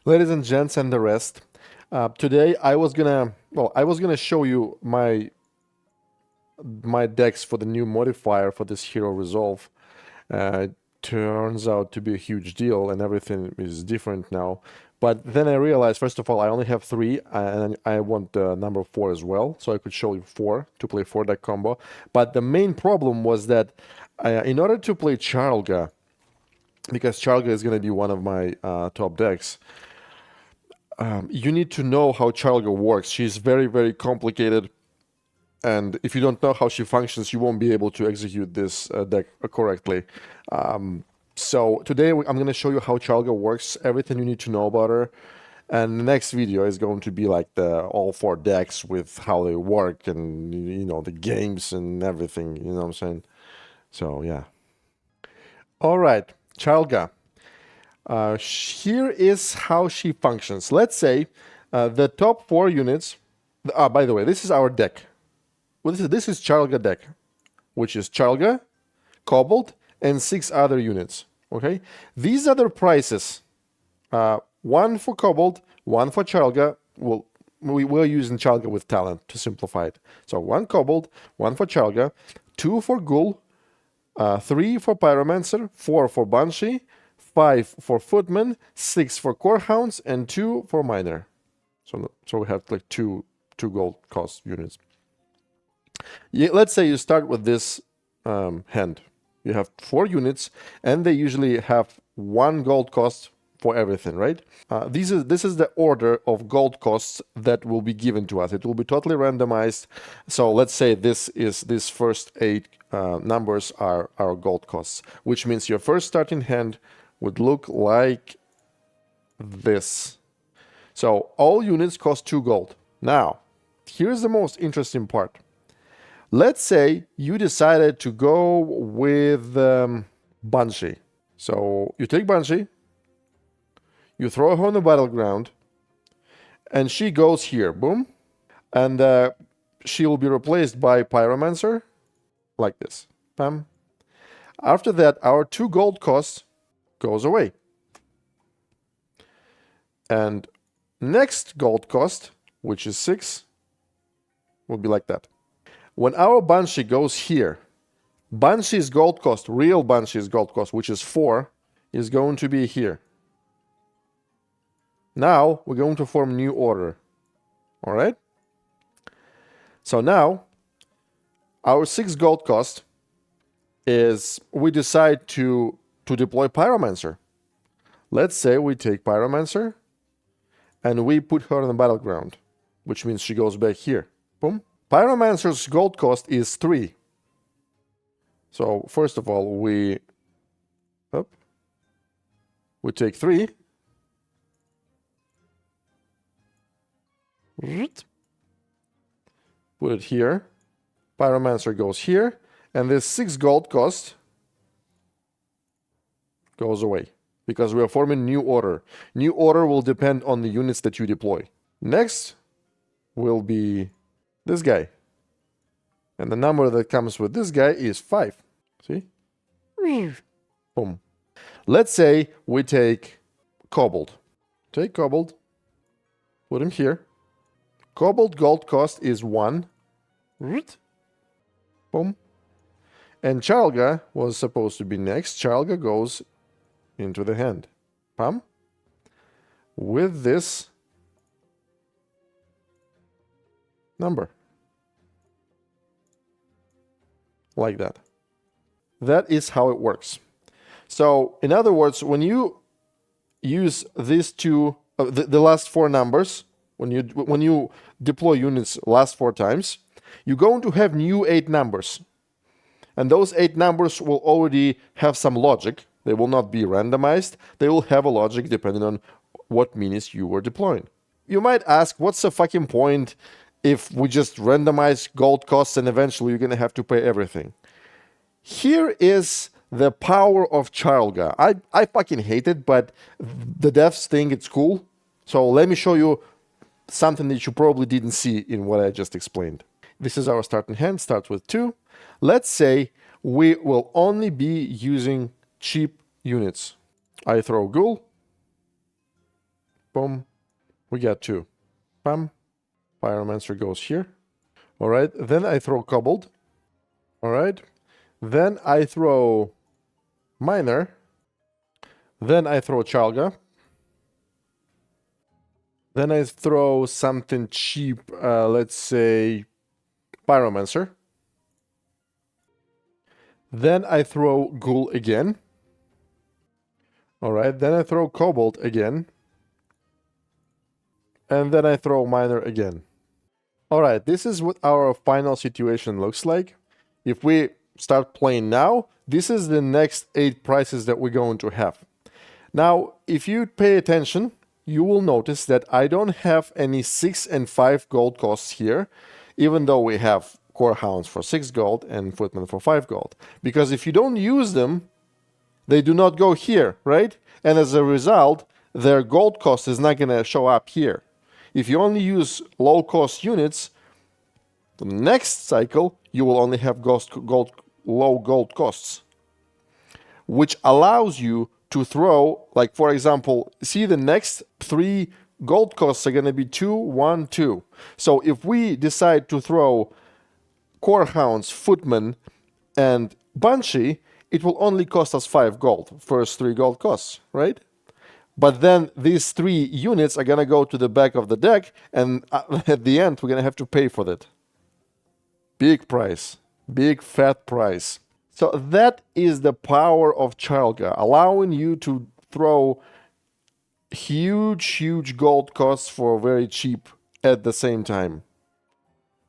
Ladies and gents and the rest, today I was gonna show you my decks for the new modifier for this hero resolve. Turns out to be a huge deal, and everything is different now. But then I realized, first of all, I only have 3, and I want number 4 as well, so I could show you 4 to play 4 deck combo. But the main problem was that in order to play Charlga, because Charlga is going to be one of my top decks, you need to know how Charlga works. She's very, very complicated, and if you don't know how she functions, you won't be able to execute this deck correctly. So today I'm going to show you how Charlga works, everything you need to know about her. And the next video is going to be like all 4 decks with how they work and, you know, the games and everything, you know what I'm saying? So, yeah. All right, Charlga. Here is how she functions. Let's say the top 4 units... by the way, this is our deck. Well, this is Charlga deck, which is Charlga, Kobold, and 6 other units. Okay, these are the prices. 1 for Kobold, 1 for Charlga. Well, we're using Charlga with talent to simplify it. So 1 Kobold, 1 for Charlga, 2 for Ghoul, 3 for Pyromancer, 4 for Banshee, 5 for Footman, 6 for Corehounds, and 2 for Miner. So we have like two gold cost units. Let's say you start with this hand. You have 4 units, and they usually have 1 gold cost for everything, right? This is the order of gold costs that will be given to us. It will be totally randomized. So let's say these first 8 numbers are our gold costs, which means your first starting hand would look like this. So all units cost 2 gold. Now, here's the most interesting part. Let's say you decided to go with Banshee. So you take Banshee, you throw her on the battleground, and she goes here, boom. And she will be replaced by Pyromancer, like this, bam. After that, our 2 gold cost goes away. And next gold cost, which is 6, will be like that. When our Banshee goes here, Banshee's gold cost, real Banshee's gold cost, which is 4, is going to be here. Now, we're going to form new order. All right? So now, our 6 gold cost is, we decide to deploy Pyromancer. Let's say we take Pyromancer, and we put her on the battleground, which means she goes back here. Boom. Pyromancer's gold cost is 3. So first of all, we take 3. Put it here. Pyromancer goes here. And this 6 gold cost goes away, because we are forming new order. New order will depend on the units that you deploy. Next will be this guy. And the number that comes with this guy is 5. See? Boom. Let's say we take Kobold. Take Kobold. Put him here. Kobold gold cost is 1. Boom. And Charlga was supposed to be next. Charlga goes into the hand. Pam. With this number. Like that. That is how it works. So, in other words, when you use these two, the last 4 numbers, when you deploy units last 4 times, you're going to have new 8 numbers. And those 8 numbers will already have some logic. They will not be randomized. They will have a logic depending on what minis you were deploying. You might ask, what's the fucking point if we just randomize gold costs and eventually you're going to have to pay everything? Here is the power of Charlga. I fucking hate it, but the devs think it's cool. So let me show you something that you probably didn't see in what I just explained. This is our starting hand, starts with 2. Let's say we will only be using cheap units. I throw Ghoul. Boom. We got 2. Bam. Pyromancer goes here. All right. Then I throw Kobold. All right. Then I throw Miner. Then I throw Charlga. Then I throw something cheap, let's say Pyromancer. Then I throw Ghoul again. All right, then I throw Kobold again. And then I throw Miner again. All right, this is what our final situation looks like. If we start playing now, this is the next 8 prices that we're going to have. Now, if you pay attention, you will notice that I don't have any 6 and 5 gold costs here, even though we have Core Hounds for 6 gold and Footmen for 5 gold. Because if you don't use them, they do not go here, right? And as a result, their gold cost is not going to show up here. If you only use low-cost units, the next cycle, you will only have low gold costs, which allows you to throw, like, for example, see the next 3 gold costs are going to be 2, 1, 2. So if we decide to throw Core Hounds, Footmen, and Banshee, it will only cost us 5 gold, first 3 gold costs, right? But then these 3 units are going to go to the back of the deck, and at the end, we're going to have to pay for that. Big price. Big fat price. So that is the power of Charlga, allowing you to throw huge gold costs for very cheap at the same time,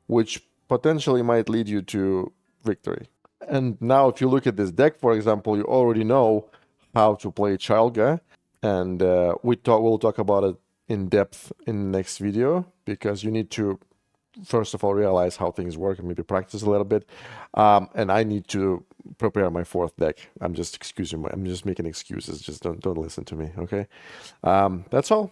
which potentially might lead you to victory. And now if you look at this deck, for example, you already know how to play Charlga. And we'll talk about it in depth in the next video, because you need to, first of all, realize how things work and maybe practice a little bit. And I need to prepare my 4th deck. I'm just making excuses. Just don't listen to me, okay? That's all.